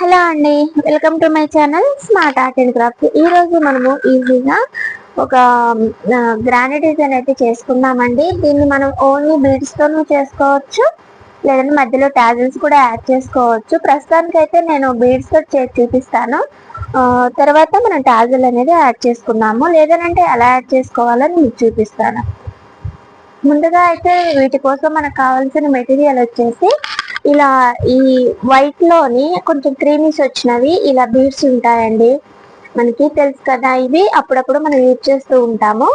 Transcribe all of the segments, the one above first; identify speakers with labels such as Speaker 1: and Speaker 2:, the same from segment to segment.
Speaker 1: Hello అండి, welcome to my channel smart art and craft. ఈ రోజు మనము ఈజీగా ఒక గ్రాండ్ డిజైన్ అయితే చేసుకుందామండి. దీన్ని మనం ఓన్లీ బీడ్స్ తోనూ చేసుకోవచ్చు, లేదంటే మధ్యలో టాజిల్స్ కూడా యాడ్ చేసుకోవచ్చు. ప్రస్తుతానికి అయితే నేను బీడ్స్ తో చేసి చూపిస్తాను. తర్వాత మనం టాజిల్ అనేది యాడ్ చేసుకుందాము, లేదంటే ఎలా యాడ్ చేసుకోవాలని మీకు చూపిస్తాను. ముందుగా అయితే వీటి కోసం మనకు కావాల్సిన మెటీరియల్ వచ్చేసి ఇలా ఈ వైట్ లోని కొంచెం క్రీమీస్ వచ్చినవి ఇలా బీడ్స్ ఉంటాయండి. మనకి తెలుసు కదా, ఇవి అప్పుడప్పుడు మనం యూజ్ చేస్తూ ఉంటాము.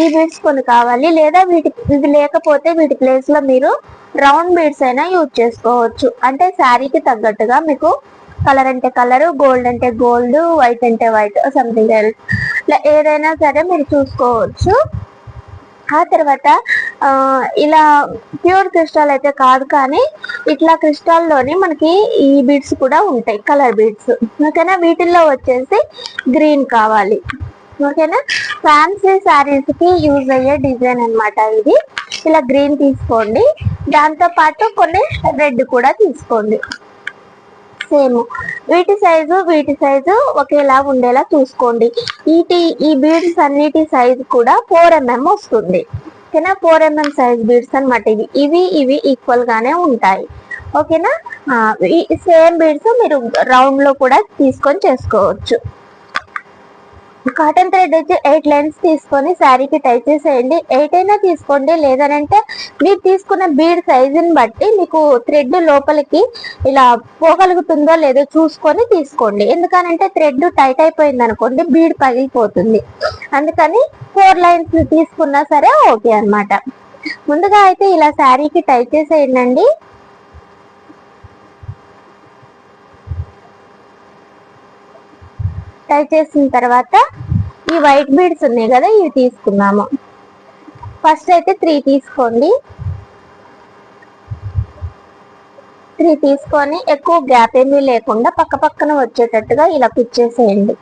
Speaker 1: ఈ బీడ్స్ కొన్ని కావాలి, లేదా ఇవి లేకపోతే వీటి ప్లేస్ లో మీరు రౌండ్ బీడ్స్ అయినా యూజ్ చేసుకోవచ్చు. అంటే శారీకి తగ్గట్టుగా మీకు కలర్ అంటే కలర్, గోల్డ్ అంటే గోల్డ్, వైట్ అంటే వైట్, సంథింగ్ ఎల్స్ ఏదైనా సరే మీరు చూసుకోవచ్చు. ఆ తర్వాత ఇలా ప్యూర్ క్రిస్టల్ అయితే కాదు, కానీ ఇట్లా క్రిస్టల్లోనే మనకి ఈ బీడ్స్ కూడా ఉంటాయి, కలర్ బీడ్స్. ఓకేనా, వీటిల్లో వచ్చేసి గ్రీన్ కావాలి. ఓకేనా, ఫ్యాన్సీ శారీస్ కి యూజ్ అయ్యే డిజైన్ అనమాట ఇది. ఇలా గ్రీన్ తీసుకోండి, దాంతో పాటు కొన్ని రెడ్ కూడా తీసుకోండి. సేమ్ వీటి సైజు ఒకేలా ఉండేలా చూసుకోండి. ఈ బీడ్స్ అన్నిటి సైజు కూడా 4mm వస్తుంది. ఓకేనా, 4mm సైజ్ బీడ్స్ అనమాట. ఇవి ఈక్వల్ గానే ఉంటాయి. ఓకేనా, సేమ్ బీడ్స్ మీరు రౌండ్ లో కూడా తీసుకొని చేసుకోవచ్చు. కాటన్ థ్రెడ్ వచ్చి 8 లైన్స్ తీసుకొని శారీకి టై చేసేయండి. 8 అయినా తీసుకోండి, లేదనంటే మీరు తీసుకున్న బీడ్ సైజుని బట్టి మీకు థ్రెడ్ లోపలికి ఇలా పోగలుగుతుందో లేదో చూసుకొని తీసుకోండి. ఎందుకనంటే థ్రెడ్ టైట్ అయిపోయింది అనుకోండి, బీడ్ పగిలిపోతుంది. అందుకని 4 లైన్స్ తీసుకున్నా సరే ఓకే అనమాట. ముందుగా అయితే ఇలా శారీకి టై చేసేయండి. టై చేసిన తర్వాత ఈ వైట్ బీడ్స్ ఉన్నాయి కదా, ఇవి తీసుకున్నాము. ఫస్ట్ అయితే 3 తీసుకోండి. 3 తీసుకొని ఎక్కువ గ్యాప్ ఏమీ లేకుండా పక్క పక్కన వచ్చేటట్టుగా ఇలా కుచ్చేసేయండి.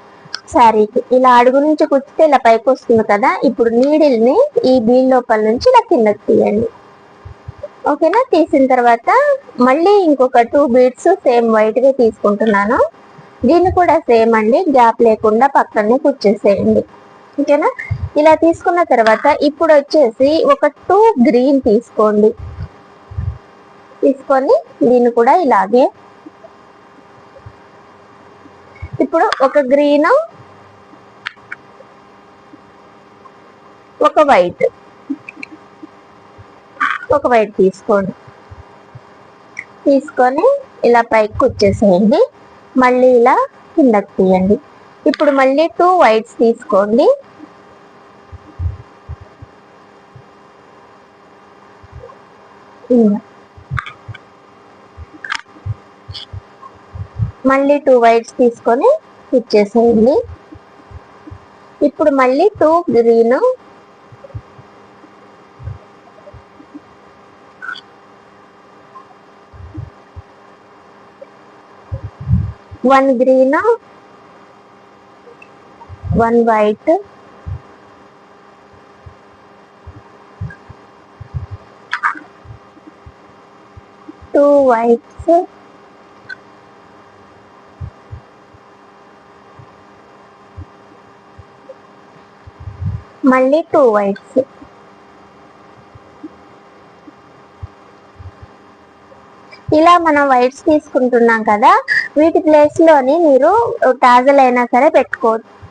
Speaker 1: శారీకి ఇలా అడుగు నుంచి కుచ్చితే ఇలా పైకి వస్తుంది కదా. ఇప్పుడు నీడిల్ ని ఈ బీడ్ లోపల నుంచి ఇలా కిందకి తీయండి. ఓకేనా, తీసిన తర్వాత మళ్ళీ ఇంకొక 2 బీడ్స్ సేమ్ వైట్ గా తీసుకుంటున్నాను. దీన్ని కూడా సేమ్ అండి, గ్యాప్ లేకుండా పక్కనే కుచ్చేసేయండి. ఓకేనా, ఇలా తీసుకున్న తర్వాత ఇప్పుడు వచ్చేసి ఒక 2 గ్రీన్ తీసుకోండి. తీసుకొని దీన్ని కూడా ఇలాగే ఇప్పుడు ఒక గ్రీన్, ఒక వైట్ తీసుకోండి. తీసుకొని ఇలా పైకి కుచ్చేసేయండి. మళ్ళీ ఇలా కిందకి తీయండి. ఇప్పుడు మళ్ళీ 2 వైట్స్ తీసుకోండి. మళ్ళీ 2 వైట్స్ తీసుకొని ఇచ్చేసేయండి. ఇప్పుడు మళ్ళీ 2 గ్రీన్, 1 గ్రీన్, 1 వైట్, 2 వైట్స్, మళ్ళీ 2 వైట్స్. ఇలా మనం వైట్స్ తీసుకుంటున్నాం కదా, వీటి ప్లేస్ లోని మీరు టాజల్ అయినా సరే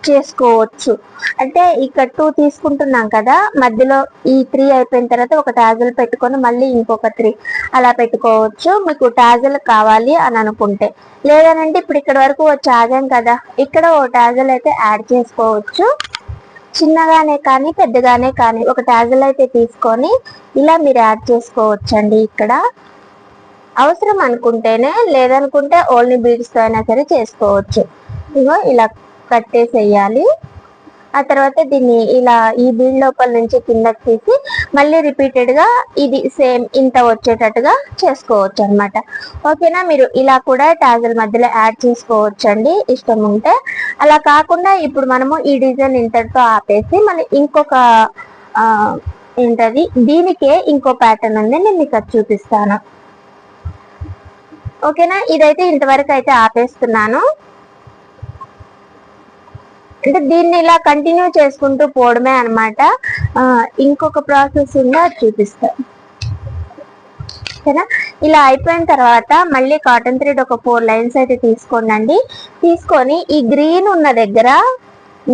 Speaker 1: చేసుకోవచ్చు. అంటే ఇక్కడ 2 తీసుకుంటున్నాం కదా, మధ్యలో ఈ 3 అయిపోయిన తర్వాత ఒక టాజల్ పెట్టుకొని మళ్ళీ ఇంకొక 3 అలా పెట్టుకోవచ్చు, మీకు టాజల్ కావాలి అని అనుకుంటే. లేదనంటే ఇప్పుడు ఇక్కడ వరకు వచ్చి ఆగాం కదా, ఇక్కడ ఓ టాజల్ అయితే యాడ్ చేసుకోవచ్చు. చిన్నగానే కానీ పెద్దగానే కానీ ఒక టాజల్ అయితే తీసుకొని ఇలా మీరు యాడ్ చేసుకోవచ్చండి. ఇక్కడ అవసరం అనుకుంటేనే, లేదనుకుంటే ఓన్లీ బీడ్స్ తో అయినా సరే చేసుకోవచ్చు. ఇగో ఇలా కట్టేసేయాలి. ఆ తర్వాత దీన్ని ఇలా ఈ బీడ్ లోపల నుంచి కిందకి తీసి మళ్ళీ రిపీటెడ్ గా ఇది సేమ్ ఇంత వచ్చేటట్టుగా చేసుకోవచ్చు అనమాట. ఓకేనా, మీరు ఇలా కూడా టాజల్ మధ్యలో యాడ్ చేసుకోవచ్చు అండి, ఇష్టం ఉంటే. అలా కాకుండా ఇప్పుడు మనము ఈ డిజైన్ ఇంతటితో ఆపేసి మళ్ళీ ఇంకొక ఏంటది, దీనికే ఇంకో ప్యాటర్న్ ఉంది, నేను మీకు అది చూపిస్తాను. ఓకేనా, ఇదైతే ఇంతవరకు అయితే ఆపేస్తున్నాను. అంటే దీన్ని ఇలా కంటిన్యూ చేసుకుంటూ పోవడమే అనమాట. ఇంకొక ప్రాసెస్ ఉందో అది చూపిస్తాను. ఓకేనా, ఇలా అయిపోయిన తర్వాత మళ్ళీ కాటన్ థ్రెడ్ ఒక 4 లైన్స్ అయితే తీసుకోండి. తీసుకొని ఈ గ్రీన్ ఉన్న దగ్గర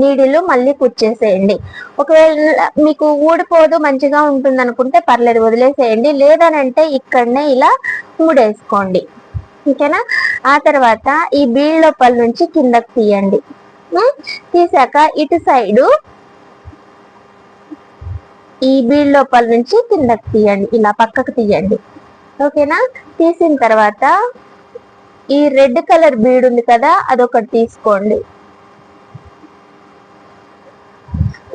Speaker 1: నీడిలు మళ్ళీ కుచ్చేసేయండి. ఒకవేళ మీకు ఊడిపోదు మంచిగా ఉంటుంది అనుకుంటే పర్లేదు, వదిలేసేయండి. లేదనంటే ఇక్కడనే ఇలా ముడేసుకోండి. ఓకేనా, ఆ తర్వాత ఈ బీడ్ లోపల నుంచి కిందకి తీయండి. తీసాక ఇటు సైడు ఈ బీడ్ లోపల నుంచి కిందకి తీయండి, ఇలా పక్కకు తీయండి. ఓకేనా, తీసిన తర్వాత ఈ రెడ్ కలర్ బీడ్ ఉంది కదా, అదొకటి తీసుకోండి.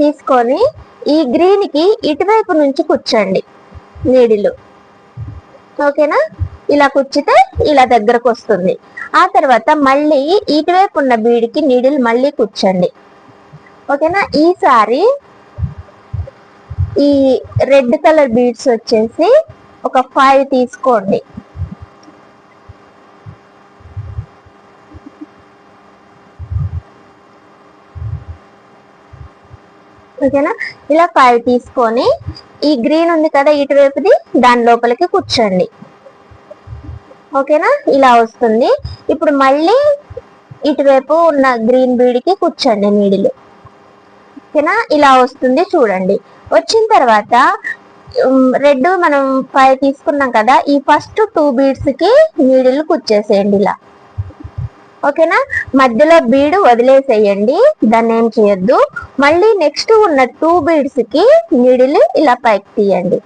Speaker 1: తీసుకొని ఈ గ్రీన్ కి ఇటువైపు నుంచి కూర్చోండి నీడిలు. ఓకేనా, ఇలా కూర్చితే ఇలా దగ్గరకు వస్తుంది. ఆ తర్వాత మళ్ళీ ఇటువైపు ఉన్న బీడికి నీడిల్ మళ్ళీ కూర్చోండి. ఓకేనా, ఈసారి ఈ రెడ్ కలర్ బీడ్స్ వచ్చేసి ఒక 5 తీసుకోండి. ఓకేనా, ఇలా 5 తీసుకొని ఈ గ్రీన్ ఉంది కదా ఇటువైపుది, దాని లోపలికి కూర్చోండి. ఓకేనా, ఇలా వస్తుంది. ఇప్పుడు మళ్ళీ ఇటువైపు ఉన్న గ్రీన్ బీడికి కూర్చోండి నీడిలు. ఓకేనా, ఇలా వస్తుంది చూడండి. వచ్చిన తర్వాత రెడ్ మనం 5 తీసుకున్నాం కదా, ఈ ఫస్ట్ 2 బీడ్స్ కి నీడిలు కుచ్చేసేయండి ఇలా. ఓకేనా, మధ్యలో బీడు వదిలేసేయండి, దాన్ని ఏం చేయొద్దు. మళ్ళీ నెక్స్ట్ ఉన్న 2 బీడ్స్ కి నీడిలు ఇలా పైకి తీయండి.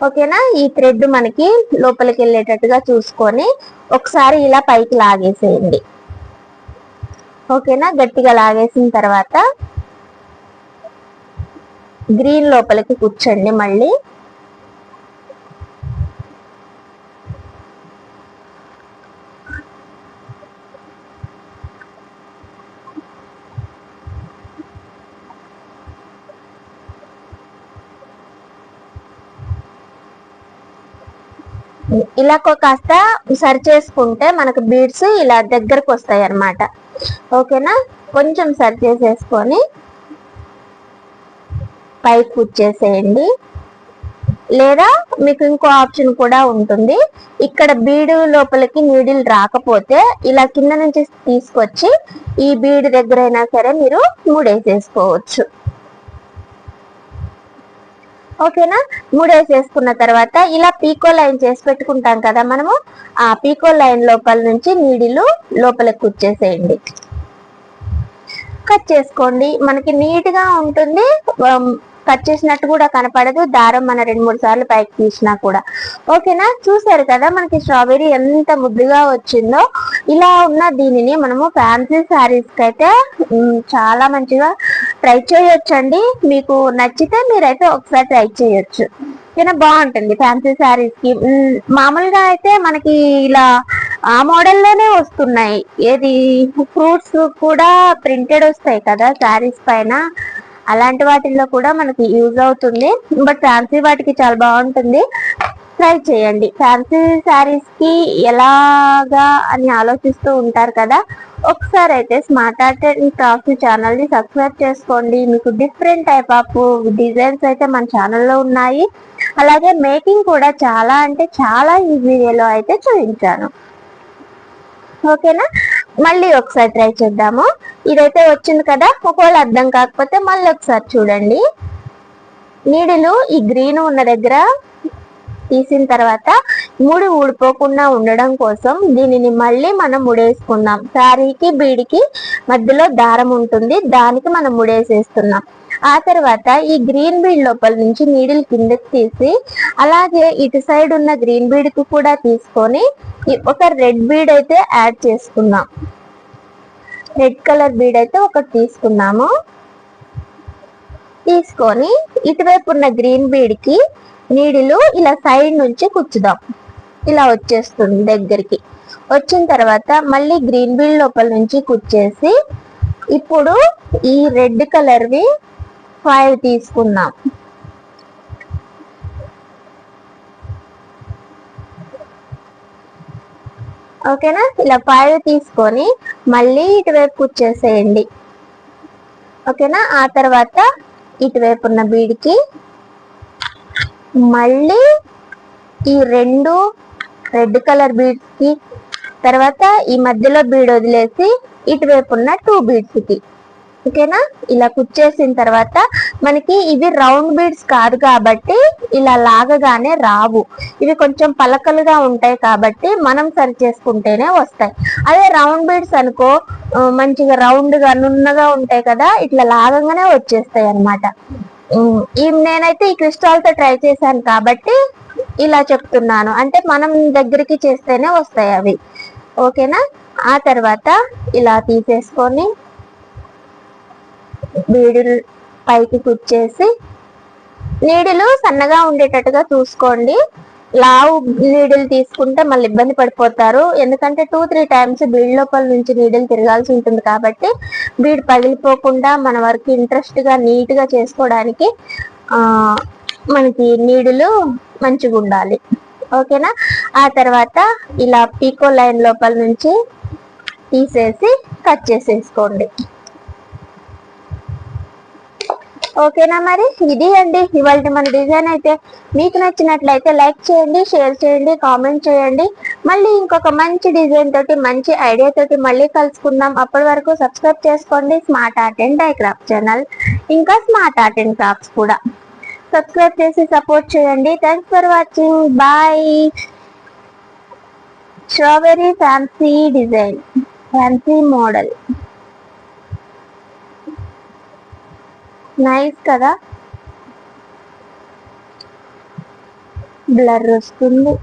Speaker 1: ఓకేనా, ఈ థ్రెడ్ మనకి లోపలికి వెళ్ళేటట్టుగా చూసుకొని ఒకసారి ఇలా పైకి లాగేసేయండి. ఓకేనా, గట్టిగా లాగేసిన తర్వాత గ్రీన్ లోపలికి కూర్చోండి మళ్ళీ. ఇలా కాస్త సరి చేసుకుంటే మనకు బీడ్స్ ఇలా దగ్గరకు వస్తాయి అన్నమాట. ఓకేనా, కొంచెం సరి చేసేసుకొని పైకి కూర్చేసేయండి. లేదా మీకు ఇంకో ఆప్షన్ కూడా ఉంటుంది, ఇక్కడ బీడు లోపలికి నీడిల్ రాకపోతే ఇలా కింద నుంచి తీసుకొచ్చి ఈ బీడు దగ్గర అయినా సరే మీరు ముడేసేసుకోవచ్చు. ఓకేనా, ముడేసేసుకున్న తర్వాత ఇలా పీకో లైన్ చేసి పెట్టుకుంటాం కదా మనము, ఆ పీకో లైన్ లోపల నుంచి నీడిలు లోపలికి కూర్చేసేయండి. కట్ చేసుకోండి, మనకి నీట్ గా ఉంటుంది. కట్ చేసినట్టు కూడా కనపడదు, దారం మన 2-3 సార్లు పైకి తీసినా కూడా. ఓకేనా, చూసారు కదా మనకి స్ట్రాబెర్రీ ఎంత ముద్దుగా వచ్చిందో. ఇలా ఉన్న దీనిని మనము ఫ్యాన్సీ శారీస్ కి అయితే చాలా మంచిగా ట్రై చేయొచ్చండి. మీకు నచ్చితే మీరైతే ఒకసారి ట్రై చేయొచ్చు. ఓకేనా, బాగుంటుంది ఫ్యాన్సీ శారీస్ కి. మామూలుగా అయితే మనకి ఇలా ఆ మోడల్లోనే వస్తున్నాయి, ఏది ఫ్రూట్స్ కూడా ప్రింటెడ్ వస్తాయి కదా శారీస్ పైన, అలాంటి వాటిల్లో కూడా మనకి యూజ్ అవుతుంది. బట్ ఫ్యాన్సీ వాటికి చాలా బాగుంటుంది, ట్రై చేయండి. ఫ్యాన్సీ శారీస్ కి ఎలాగా అని ఆలోచిస్తూ ఉంటారు కదా, ఒకసారి అయితే smart art and craft channel ని సబ్స్క్రైబ్ చేసుకోండి. మీకు డిఫరెంట్ టైప్ ఆఫ్ డిజైన్స్ అయితే మన ఛానల్లో ఉన్నాయి. అలాగే మేకింగ్ కూడా చాలా అంటే చాలా ఈజీగా అయితే చూపించాను. ఓకేనా, మళ్ళీ ఒకసారి ట్రై చేద్దాము. ఇదైతే వచ్చింది కదా, ఒకవేళ అర్థం కాకపోతే మళ్ళీ ఒకసారి చూడండి. నీడిలు ఈ గ్రీన్ ఉన్న దగ్గర తీసిన తర్వాత ముడి ఊడిపోకుండా ఉండడం కోసం దీనిని మళ్ళీ మనం ముడేసుకుందాం. శారీకి బీడికి మధ్యలో దారం ఉంటుంది, దానికి మనం ముడేసేస్తున్నాం. ఆ తర్వాత ఈ గ్రీన్ బీడ్ లోపల నుంచి నీడిల్ కిందకి తీసి అలాగే ఇటు సైడ్ ఉన్న గ్రీన్ బీడ్ కు కూడా తీసుకొని ఒక రెడ్ బీడ్ అయితే యాడ్ చేసుకుందాం. రెడ్ కలర్ బీడ్ అయితే ఒకటి తీసుకున్నాము. తీసుకొని ఇటువైపు ఉన్న గ్రీన్ బీడ్ కి నీడిలు ఇలా సైడ్ నుంచి కుచ్చుదాం. ఇలా వచ్చేస్తుంది దగ్గరికి. వచ్చిన తర్వాత మళ్ళీ గ్రీన్ బీడ్ లోపల నుంచి కుచ్చేసి ఇప్పుడు ఈ రెడ్ కలర్వి 5 తీసుకుందాం. ఓకేనా. ఇలా 5 తీసుకొని మళ్ళీ ఇటువైపు కుచ్చేసేయండి. ఓకేనా. ఆ తర్వాత ఇటువైపు ఉన్న బీడ్కి మళ్ళీ ఈ 2 రెడ్ కలర్ బీడ్స్ కి, తర్వాత ఈ మధ్యలో బీడ్ వదిలేసి ఇటువైపు ఉన్న 2 బీడ్స్ కి. ఓకేనా. ఇలా కుచ్చేసిన తర్వాత మనకి ఇవి రౌండ్ బీడ్స్ కాదు కాబట్టి ఇలా లాగగానే రావు. ఇవి కొంచెం పలకలుగా ఉంటాయి కాబట్టి మనం సరి చేసుకుంటేనే వస్తాయి. అదే రౌండ్ బీడ్స్ అనుకో మంచిగా రౌండ్ గా నున్నగా ఉంటాయి కదా, ఇట్లా లాగంగానే వచ్చేస్తాయి అన్నమాట. నేనైతే ఈ క్రిస్టాల్ తో ట్రై చేశాను కాబట్టి ఇలా చెప్తున్నాను. అంటే మనం దగ్గరికి చేస్తేనే వస్తాయి అవి. ఓకేనా. ఆ తర్వాత ఇలా తీసేసుకొని బీడులు పైకి కుచ్చేసి, నీడిలు సన్నగా ఉండేటట్టుగా చూసుకోండి. లావు నీడిల్ తీసుకుంటే మళ్ళీ ఇబ్బంది పడిపోతారు. ఎందుకంటే 2-3 టైమ్స్ బీడ్ లోపల నుంచి నీడిల్ తిరగాల్సి ఉంటుంది కాబట్టి బీడ్ పగిలిపోకుండా మన వర్క్ ఇంట్రెస్ట్ గా నీట్ గా చేసుకోవడానికి మనకి నీడులు మంచిగా ఉండాలి. ఓకేనా. ఆ తర్వాత ఇలా పీకో లైన్ లోపల నుంచి తీసేసి కట్ చేసేసుకోండి. ఓకేనా. మరి ఇది అండి ఇవాళ మన డిజైన్. అయితే మీకు నచ్చినట్లయితే లైక్ చేయండి, షేర్ చేయండి, కామెంట్ చేయండి. మళ్ళీ ఇంకొక మంచి డిజైన్ తోటి, మంచి ఐడియా తోటి మళ్ళీ కలుసుకుందాం. అప్పటి వరకు సబ్స్క్రైబ్ చేసుకోండి smart art and die craft channel, ఇంకా స్మార్ట్ ఆర్ట్ అండ్ క్రాఫ్ట్స్ కూడా సబ్స్క్రైబ్ చేసి సపోర్ట్ చేయండి. Thanks for watching. Bye. Strawberry fancy design, fancy model, nice కదా. బ్లర్ వస్తుంది.